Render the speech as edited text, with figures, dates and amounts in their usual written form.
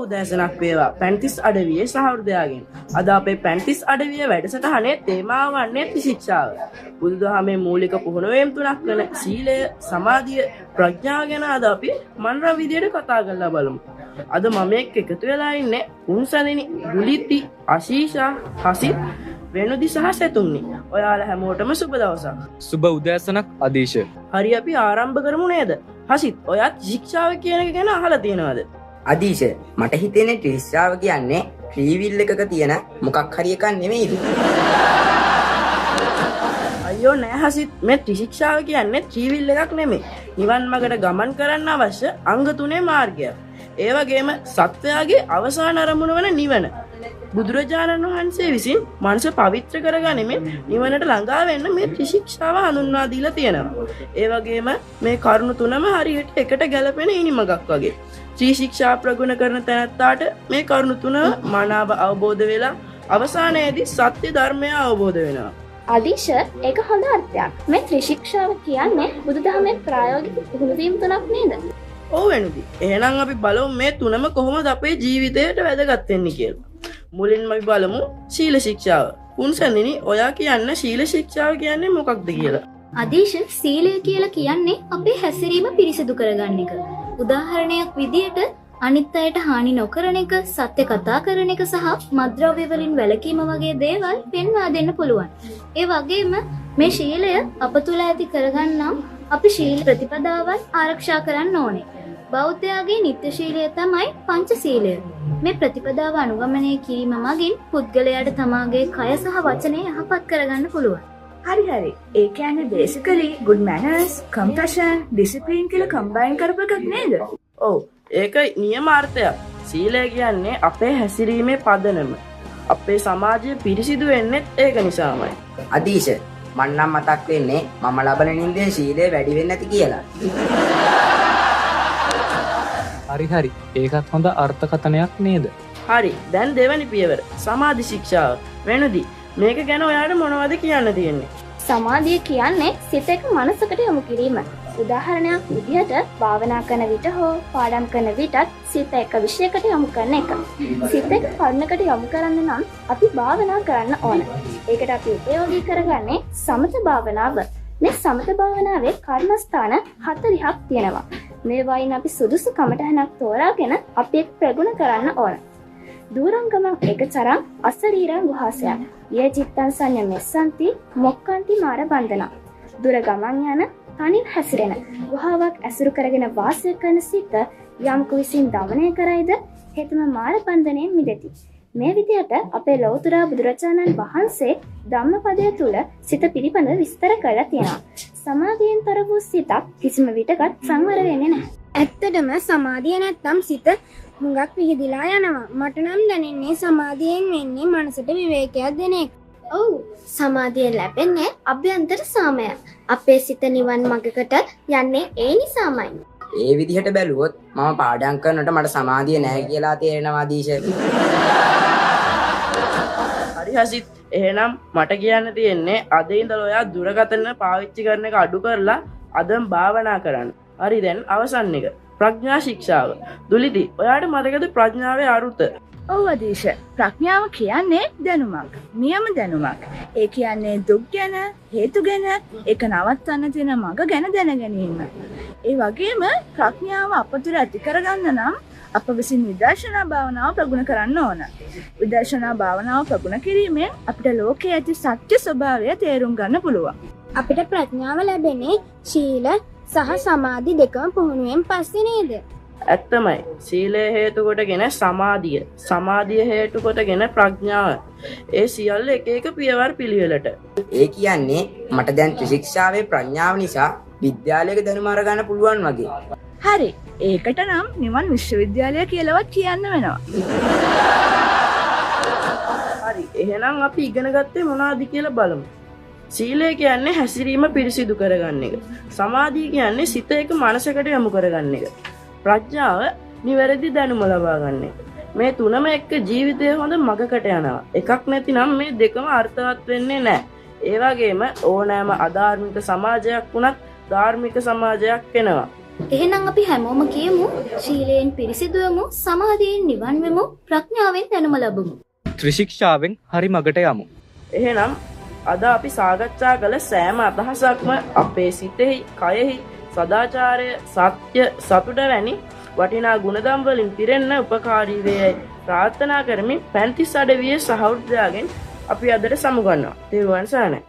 උදෑසනක් වේවා පැන්තිස් අඩවියේ සහෘදයාගෙන්. අද අපේ පැන්තිස් අඩවිය වැඩසටහනේ තේමාව වන්නේ ත්‍රිශික්ෂාව. බුදුදහමේ මූලික පුහුණුවීම් තුනක් වන සීලය, සමාධිය, ප්‍රඥාව ගැන අද අපි මනරම් විදියට කතා කරලා බලමු. අද මම එකතු වෙලා ඉන්නේ උන්සලිනි, දුලිති, අශීෂා, හසිත්, වෙනුදි සහ සෙතුම්නි. ඔයාලා හැමෝටම සුබ දවසක්. සුබ උදෑසනක් අදීශ. හරි අපි ආරම්භ කරමු නේද? හසිත් ඔයත් ශික්ෂාව කියන එක ගැන අහලා තියෙනවද? අදීශ මට හිතෙන්නේ ත්‍රිශික්ෂාව කියන්නේ ත්‍රිවිල් එකක තියෙන මොකක් හරි එකක් නෙමෙයිද? අයියෝ නෑ හසිත්, මේ ත්‍රිශික්ෂාව කියන්නේ ත්‍රිවිල් එකක් නෙමෙයි. නිවන් මාර්ගට ගමන් කරන්න අවශ්‍ය අංග 3 මාර්ගයක්. ඒ වගේම සත්වයාගේ අවසාන අරමුණ වන නිවන. බුදුරජාණන් වහන්සේ විසින් මනස පවිත්‍ර කරගනිමින් නිවනට ළඟා වෙන්න මේ ත්‍රිශික්ෂාව හඳුන්වා දීලා තියෙනවා. ඒ වගේම මේ කරුණු තුනම හරියට එකට ගැලපෙන ඉනිමගක් වගේ. ත්‍රිශික්ෂා ප්‍රගුණ කරන තැනැත්තාට මේ කරුණු තුන මනාව අවබෝධ වෙලා අවසානයේදී සත්‍ය ධර්මය අවබෝධ වෙනවා. අදීශ ඒක හොඳ අර්ථයක්. මේ ත්‍රිශික්ෂාව කියන්නේ බුදුදහමේ ප්‍රායෝගික පුහුණුවීම් තුනක් නේද? ඔව් වෙනුදි. එහෙනම් අපි බලමු මේ තුනම කොහොමද අපේ ජීවිතයට වැදගත් වෙන්නේ කියලා. මුලින්ම අපි බලමු ශීල ශික්ෂාව. උන්සන්දිනි ඔයා කියන්න ශීල ශික්ෂාව කියන්නේ මොකක්ද කියලා. අදීශ සීලය කියලා කියන්නේ අපේ හැසිරීම පිරිසිදු කරගන්න එක. උදාහරණයක් විදියට අනිත් අයට හානි නොකරන එක, සත්‍ය කතා කරන එක සහ මත්ද්‍රව්‍ය වලින් වැළකීම වගේ දේවල් පෙන්වා දෙන්න පුළුවන්. ඒ වගේම මේ ශීලය අප තුළ ඇති කරගන්නම් අපි ශීල ප්‍රතිපදාවන් ආරක්ෂා කරන්න ඕනේ. බෞද්ධයාගේ නිත්‍ය ශීලය තමයි පංචශීලය. මේ ප්‍රතිපදාව අනුගමනය කිරීම මගින් පුද්ගලයාට තමාගේ කය සහ වචනය යහපත් කරගන්න පුළුවන්. හරි. ඒ කියන්නේ basically good manners, compassion, discipline කියලා combine කරපු එකක් නේද? ඔව්. ඒක නියමාර්ථයක්. සීලය කියන්නේ අපේ හැසිරීමේ පදනම. අපේ සමාජය පිරිසිදු වෙන්නේ ඒක නිසාමයි. අදීශ මන් නම් මතක් වෙන්නේ මම ලබන නින්දේ ශීලය වැඩි වෙන්නේ නැති කියලා. හරි. ඒකත් හොඳ අර්ථකථනයක් නේද? හරි. දැන් දෙවැනි පියවර සමාධි ශික්ෂාව. වෙනුදි මේක ගැන ඔයාට මොනවද කියන්න තියෙන්නේ? සමාධිය කියන්නේ සිත එක මනසකට යොමු කිරීම. උදාහරණයක් විදිහට භාවනා කරන විට හෝ පාඩම් කරන විටත් සිත එක විෂයකට යොමු කරන එක. සිත එක කරුණකට යොමු කරන්න නම් අපි භාවනා කරන්න ඕන. ඒකට අපි උපයෝගී කරගන්නේ සමත භාවනාව. මේ සමත භාවනාවේ කර්මස්ථාන 40ක් තියෙනවා. මේ වයින් අපි සුදුසු කමටහනක් තෝරාගෙන අපි එක් ප්‍රගුණ කරන්න ඕන. දූරංගමං එකචරං අසරීරං ගුහාසයන් යේ චිත්තං සංය මෙස්සන්ති මොක්කන්ති මාර බන්ධන. දුර ගමන් යන තනිව හැසිරෙන ගුහාවක් ඇසුරු කරගෙන වාසය කරන සිත යම්කු විසින් දමනය කරයිද හෙතම මාර බන්ධනයෙන් මිදෙති. මේ විදිහට අපේ ලෞතර බුදුරජාණන් වහන්සේ ධම්මපදය තුල සිත පිළිබඳ විස්තර කරලා තියෙනවා. සමාධියෙන් තොර වූ සිතක් කිසිම විටකත් සංවර වෙන්නේ නැහැ. ඇත්තටම සමාධිය නැත්තම් සිත හුඟක් විහිදිලා යනවා. මට නම් දැනෙන්නේ සමාධියෙන් වෙන්නේ මනසට විවේකයක් දෙන එක. ඔව්, සමාධිය ලැබෙන්නේ අභ්‍යන්තර සාමය. අපේ සිත නිවන් මඟකට යන්නේ ඒ නිසාමයි. ඒ විදිහට බැලුවොත් මම පාඩම් කරනකොට මට සමාධිය නැහැ කියලා තේරෙනවා අදීශ. හරි හසිත්. එහෙනම් මට කියන්න තියෙන්නේ අද ඉඳලා ඔයා දුරකථන පාවිච්චි කරන එක අඩු කරලා අදම භාවනා කරන්න. හරි දැන් අවසන් එක. ප්‍රඥා ශික්ෂාව. දුලිති ඔයාට මතකද ප්‍රඥාවේ අරුත? ඔව් අදීශ. ප්‍රඥාව කියන්නේ දැනුමක්. නියම දැනුමක්. ඒ කියන්නේ දුක් ගැන, හේතු ගැන, ඒක නවත්තන්න තියෙන මඟ ගැන දැන ගැනීම. ඒ වගේම ප්‍රඥාව අපතුල ඇති කරගන්න නම් අප විසින් විදර්ශනා භාවනාව ප්‍රගුණ කරන්න ඕන. විදර්ශනා භාවනාව ප්‍රගුණ කිරීමෙන් අපිට ලෝකයේ ඇති සත්‍ය ස්වභාවය තේරුම් ගන්න පුළුවන්. අපිට ප්‍රඥාව ලැබෙන්නේ ශීල සහ සමාධි දෙකම පුහුණුවෙන් පස්සේ නේද? ඇත්තමයි. සීලය හේතු කොටගෙන සමාධිය, සමාධිය හේතු කොටගෙන ප්‍රඥාව. ඒ සියල්ල එක එක පියවර පිළිවෙලට. ඒ කියන්නේ මට දැන් ත්‍රිශික්ෂාවේ ප්‍රඥාව නිසා විද්‍යාලයක දැනුම අරගන්න පුළුවන් වගේ. හරි. ඒකට නම් නිවන් විශ්වවිද්‍යාලය කියලාවත් කියන්න වෙනවා. හරි. එහෙනම් අපි ඉගෙන ගත්තේ මොනවද කියලා බලමු. සීලය කියන්නේ හැසිරීම පිරිසිදු කරගන්න එක. සමාධිය කියන්නේ සිත එක මනසකට යොමු කරගන්න එක. ප්‍රඥාව නිවැරදි දැනුම ලබා ගන්න එක. මේ තුනම එක්ක ජීවිතය හොඳ මගකට යනවා. එකක් නැතිනම් මේ දෙකම අර්ථවත් වෙන්නේ නැහැ. ඒ වගේම ඕනෑම අධාර්මික සමාජයක් වුණත් ධාර්මික සමාජයක් වෙනවා. එහෙනම් අපි හැමෝම කියමු ශීලයෙන් පිරිසිදු වෙමු, සමාධියෙන් නිවන් වෙමු, ප්‍රඥාවෙන් දැනුම ලැබමු. ත්‍රිශික්ෂාවෙන් හරි මගට යමු. එහෙනම් අද අපි සාකච්ඡා කළ සෑම අදහසක්ම අපේ සිතෙහි, කයෙහි සදාචාරය, සත්‍ය, සතුට වැනි වටිනා ගුණධම් වලින් පිරෙන්න උපකාරී වේයි ප්‍රාර්ථනා කරමින් පැන්තිස් අඩවියේ සහෘදයාගෙන් අපි අදට සමුගන්නවා. තෙරුවන් සරණයි.